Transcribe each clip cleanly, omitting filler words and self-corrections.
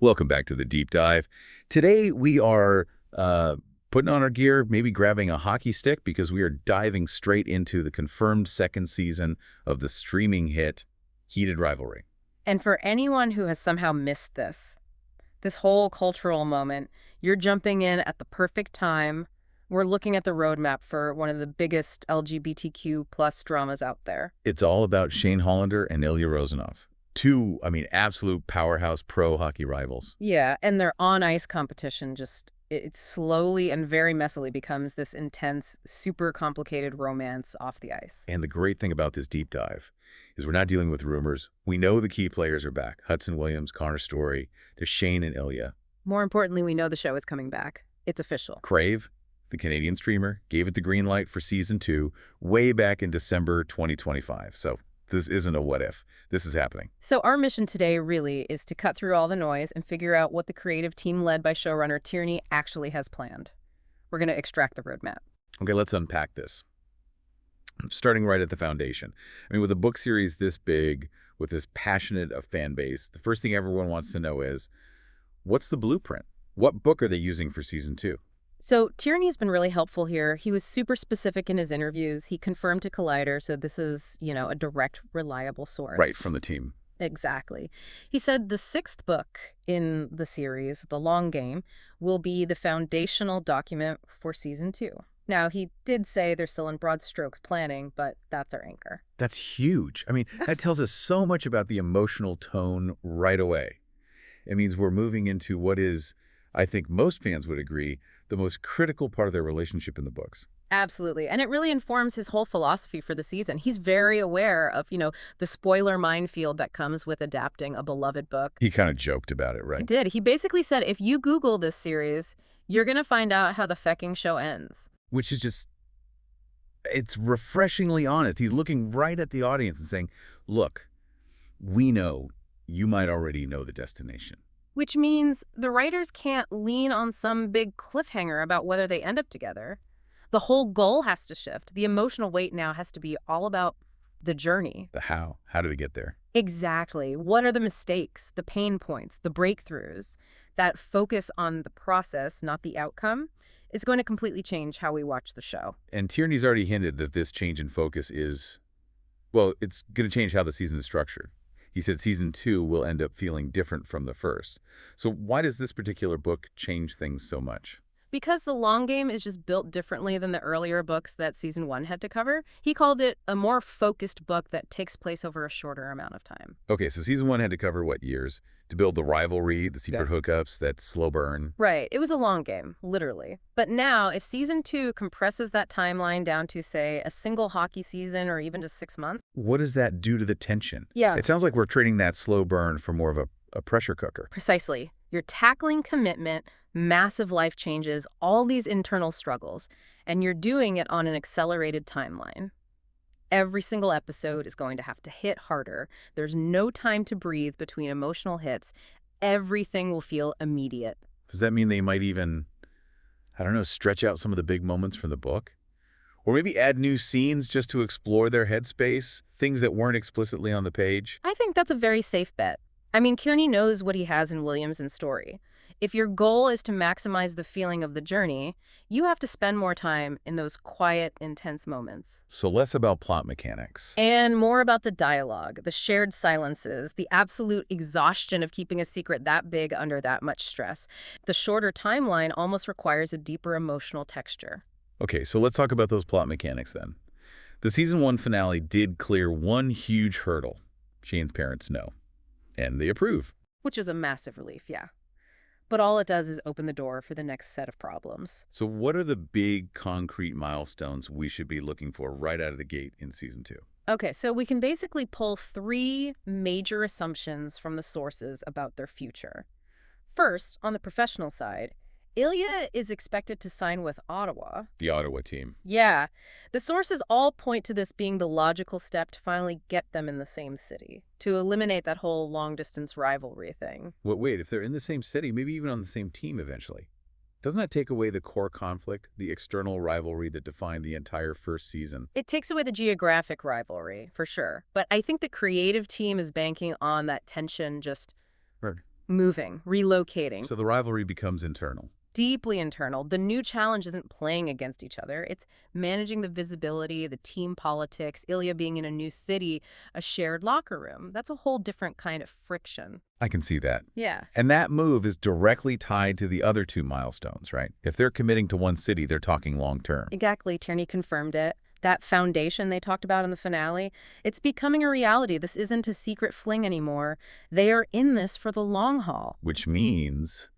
Welcome back to the deep dive. Today we are putting on our gear, maybe grabbing a hockey stick because we are diving straight into the confirmed second season of the streaming hit Heated Rivalry. And for anyone who has somehow missed this whole cultural moment, you're jumping in at the perfect time. We're looking at the roadmap for one of the biggest LGBTQ plus dramas out there. It's all about Shane Hollander and Ilya Rozanov. Two, absolute powerhouse pro hockey rivals. Yeah, and their on-ice competition it slowly and very messily becomes this intense, super complicated romance off the ice. And the great thing about this deep dive is we're not dealing with rumors. We know the key players are back. Hudson Williams, Connor Story, there's Shane and Ilya. More importantly, we know the show is coming back. It's official. Crave, the Canadian streamer, gave it the green light for season 2 way back in December 2025. So this isn't a what if. This is happening. So our mission today really is to cut through all the noise and figure out what the creative team led by showrunner Tierney actually has planned. We're going to extract the roadmap. Okay, let's unpack this. Starting right at the foundation. With a book series this big, with this passionate a fan base, the first thing everyone wants to know is, what's the blueprint? What book are they using for season 2? So Tierney's been really helpful here. He was super specific in his interviews. He confirmed to Collider, so this is, a direct, reliable source. Right, from the team. Exactly. He said the 6th book in the series, The Long Game, will be the foundational document for season 2. Now, he did say they're still in broad strokes planning, but that's our anchor. That's huge. That tells us so much about the emotional tone right away. It means we're moving into what is, I think most fans would agree, the most critical part of their relationship in the books. Absolutely. And it really informs his whole philosophy for the season. He's very aware of, the spoiler minefield that comes with adapting a beloved book. He kind of joked about it, right? He did. He basically said, if you Google this series, you're going to find out how the fecking show ends. Which is just, it's refreshingly honest. He's looking right at the audience and saying, look, we know you might already know the destination. Which means the writers can't lean on some big cliffhanger about whether they end up together. The whole goal has to shift. The emotional weight now has to be all about the journey. The how. How did we get there? Exactly. What are the mistakes, the pain points, the breakthroughs? That focus on the process, not the outcome, is going to completely change how we watch the show. And Tierney's already hinted that this change in focus is, well, it's going to change how the season is structured. He said season 2 will end up feeling different from the first. So why does this particular book change things so much? Because The Long Game is just built differently than the earlier books that season 1 had to cover. He called it a more focused book that takes place over a shorter amount of time. Okay, so season 1 had to cover what years? To build the rivalry, the secret hookups, that slow burn. Right. It was a long game, literally. But now, if season 2 compresses that timeline down to, say, a single hockey season or even just 6 months. What does that do to the tension? Yeah. It sounds like we're trading that slow burn for more of a pressure cooker. Precisely. You're tackling commitment, massive life changes, all these internal struggles, and you're doing it on an accelerated timeline. Every single episode is going to have to hit harder. There's no time to breathe between emotional hits. Everything will feel immediate. Does that mean they might even, stretch out some of the big moments from the book? Or maybe add new scenes just to explore their headspace, things that weren't explicitly on the page? I think that's a very safe bet. Tierney knows what he has in Williams and Story. If your goal is to maximize the feeling of the journey, you have to spend more time in those quiet, intense moments. So less about plot mechanics. And more about the dialogue, the shared silences, the absolute exhaustion of keeping a secret that big under that much stress. The shorter timeline almost requires a deeper emotional texture. Okay, so let's talk about those plot mechanics then. The season 1 finale did clear one huge hurdle. Shane's parents know. And they approve. Which is a massive relief, yeah. But all it does is open the door for the next set of problems. So what are the big concrete milestones we should be looking for right out of the gate in season 2? Okay, so we can basically pull 3 major assumptions from the sources about their future. First, on the professional side, Ilya is expected to sign with Ottawa. The Ottawa team. Yeah. The sources all point to this being the logical step to finally get them in the same city, to eliminate that whole long-distance rivalry thing. Wait, if they're in the same city, maybe even on the same team eventually, doesn't that take away the core conflict, the external rivalry that defined the entire first season? It takes away the geographic rivalry, for sure. But I think the creative team is banking on that tension just moving, relocating. So the rivalry becomes internal. Deeply internal. The new challenge isn't playing against each other. It's managing the visibility, the team politics, Ilya being in a new city, a shared locker room. That's a whole different kind of friction. I can see that. Yeah. And that move is directly tied to the other two milestones, right? If they're committing to one city, they're talking long-term. Exactly. Tierney confirmed it. That foundation they talked about in the finale, it's becoming a reality. This isn't a secret fling anymore. They are in this for the long haul. Which means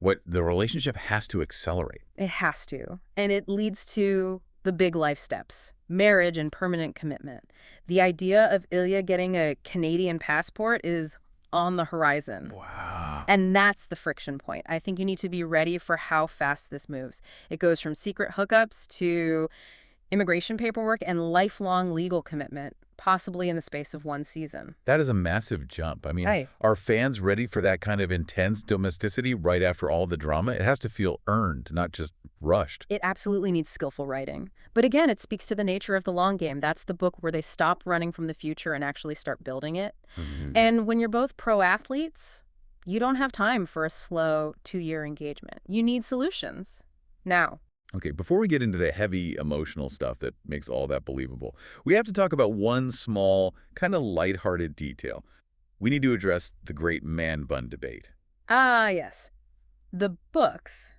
what the relationship has to accelerate. It has to. And it leads to the big life steps, marriage and permanent commitment. The idea of Ilya getting a Canadian passport is on the horizon. Wow. And that's the friction point. I think you need to be ready for how fast this moves. It goes from secret hookups to immigration paperwork and lifelong legal commitment, possibly in the space of one season. That is a massive jump. I mean, Right. are fans ready for that kind of intense domesticity right after all the drama? It has to feel earned, not just rushed. It absolutely needs skillful writing. But again, it speaks to the nature of the long game. That's the book where they stop running from the future and actually start building it. And when you're both pro athletes, you don't have time for a slow 2-year engagement. You need solutions now. Okay, before we get into the heavy emotional stuff that makes all that believable, we have to talk about one small, kind of lighthearted detail. We need to address the great man bun debate. Ah, yes. The book's,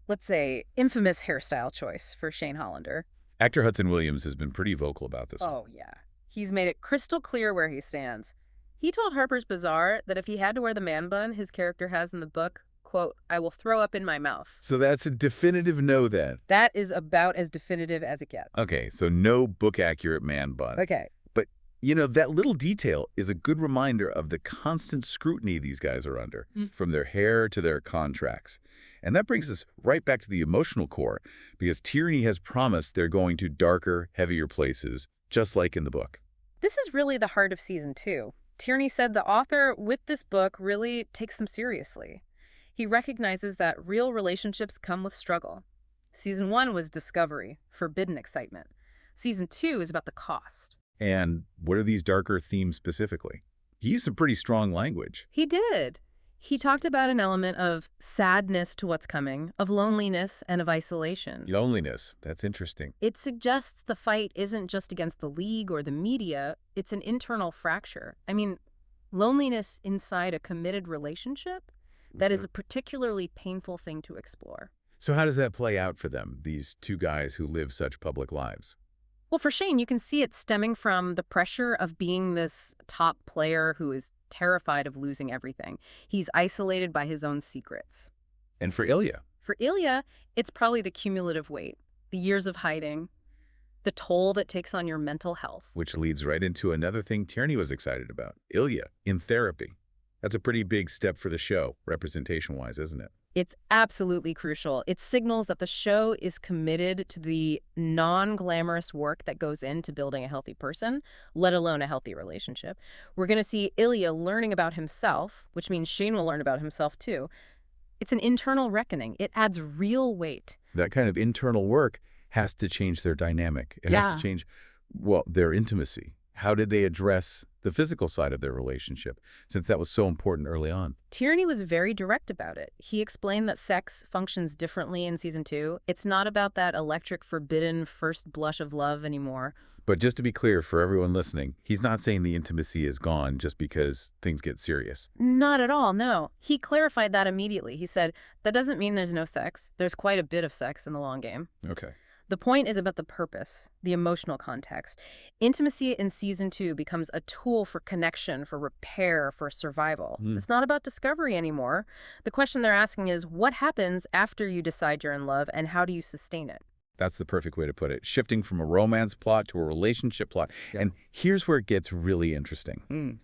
let's say, infamous hairstyle choice for Shane Hollander. Actor Hudson Williams has been pretty vocal about this. Oh, yeah. He's made it crystal clear where he stands. He told Harper's Bazaar that if he had to wear the man bun his character has in the book, quote, "I will throw up in my mouth." So that's a definitive no then. That is about as definitive as it gets. Okay, so no book-accurate man bun. Okay. But, you know, that little detail is a good reminder of the constant scrutiny these guys are under, from their hair to their contracts. And that brings us right back to the emotional core, because Tierney has promised they're going to darker, heavier places, just like in the book. This is really the heart of season 2. Tierney said the author with this book really takes them seriously. He recognizes that real relationships come with struggle. Season 1 was discovery, forbidden excitement. Season 2 is about the cost. And what are these darker themes specifically? He used some pretty strong language. He did. He talked about an element of sadness to what's coming, of loneliness, and of isolation. Loneliness, that's interesting. It suggests the fight isn't just against the league or the media, it's an internal fracture. I mean, loneliness inside a committed relationship? That is a particularly painful thing to explore. So how does that play out for them, these two guys who live such public lives? Well, for Shane, you can see it stemming from the pressure of being this top player who is terrified of losing everything. He's isolated by his own secrets. And for Ilya? For Ilya, it's probably the cumulative weight, the years of hiding, the toll that takes on your mental health. Which leads right into another thing Tierney was excited about, Ilya in therapy. That's a pretty big step for the show, representation-wise, isn't it? It's absolutely crucial. It signals that the show is committed to the non-glamorous work that goes into building a healthy person, let alone a healthy relationship. We're going to see Ilya learning about himself, which means Shane will learn about himself too. It's an internal reckoning. It adds real weight. That kind of internal work has to change their dynamic. It has to change, well, their intimacy. How did they address the physical side of their relationship, since that was so important early on? Tierney was very direct about it. He explained that sex functions differently in season 2. It's not about that electric, forbidden first blush of love anymore. But just to be clear for everyone listening, he's not saying the intimacy is gone just because things get serious. Not at all, no. He clarified that immediately. He said, that doesn't mean there's no sex. There's quite a bit of sex in the long game. Okay. The point is about the purpose, the emotional context. Intimacy in season 2 becomes a tool for connection, for repair, for survival. It's not about discovery anymore. The question they're asking is, what happens after you decide you're in love, and how do you sustain it? That's the perfect way to put it. Shifting from a romance plot to a relationship plot. Yeah. And here's where it gets really interesting.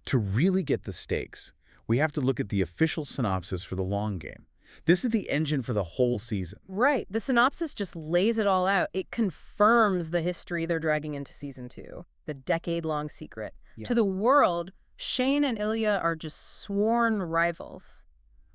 To really get the stakes, we have to look at the official synopsis for the long game. This is the engine for the whole season. Right. The synopsis just lays it all out. It confirms the history they're dragging into season 2, the decade-long secret. Yeah. To the world, Shane and Ilya are just sworn rivals.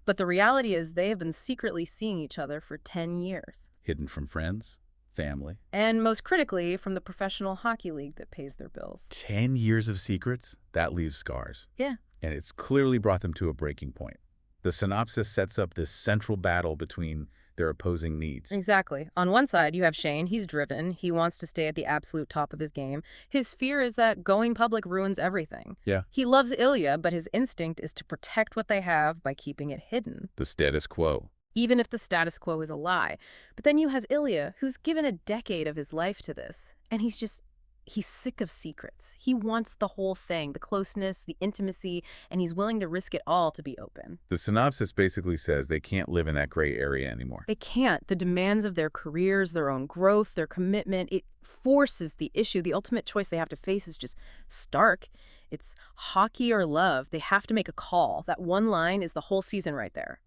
But the reality is they have been secretly seeing each other for 10 years. Hidden from friends, family. And most critically, from the professional hockey league that pays their bills. 10 years of secrets? That leaves scars. Yeah. And it's clearly brought them to a breaking point. The synopsis sets up this central battle between their opposing needs. Exactly. On one side, you have Shane. He's driven. He wants to stay at the absolute top of his game. His fear is that going public ruins everything. Yeah. He loves Ilya, but his instinct is to protect what they have by keeping it hidden, The status quo. even if the status quo is a lie. But then you have Ilya, who's given a decade of his life to this, and he's sick of secrets. He wants the whole thing, the closeness, the intimacy, and he's willing to risk it all to be open. The synopsis basically says they can't live in that gray area anymore. They can't. The demands of their careers, their own growth, their commitment, it forces the issue. The ultimate choice they have to face is just stark. It's hockey or love. They have to make a call. That one line is the whole season right there.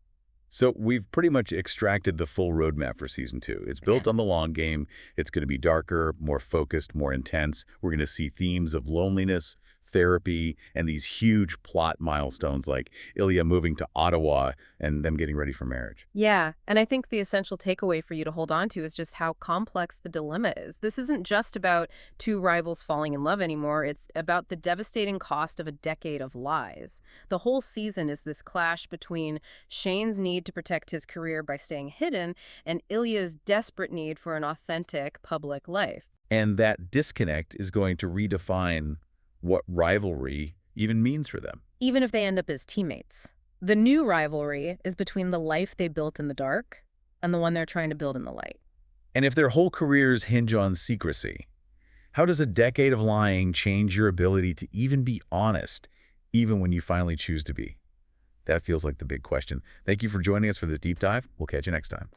So we've pretty much extracted the full roadmap for season 2. It's built on the long game. It's going to be darker, more focused, more intense. We're going to see themes of loneliness, therapy, and these huge plot milestones like Ilya moving to Ottawa and them getting ready for marriage. Yeah, and I think the essential takeaway for you to hold on to is just how complex the dilemma is. This isn't just about two rivals falling in love anymore. It's about the devastating cost of a decade of lies. The whole season is this clash between Shane's need to protect his career by staying hidden and Ilya's desperate need for an authentic public life. And that disconnect is going to redefine what rivalry even means for them. Even if they end up as teammates. The new rivalry is between the life they built in the dark and the one they're trying to build in the light. And if their whole careers hinge on secrecy, how does a decade of lying change your ability to even be honest, even when you finally choose to be? That feels like the big question. Thank you for joining us for this deep dive. We'll catch you next time.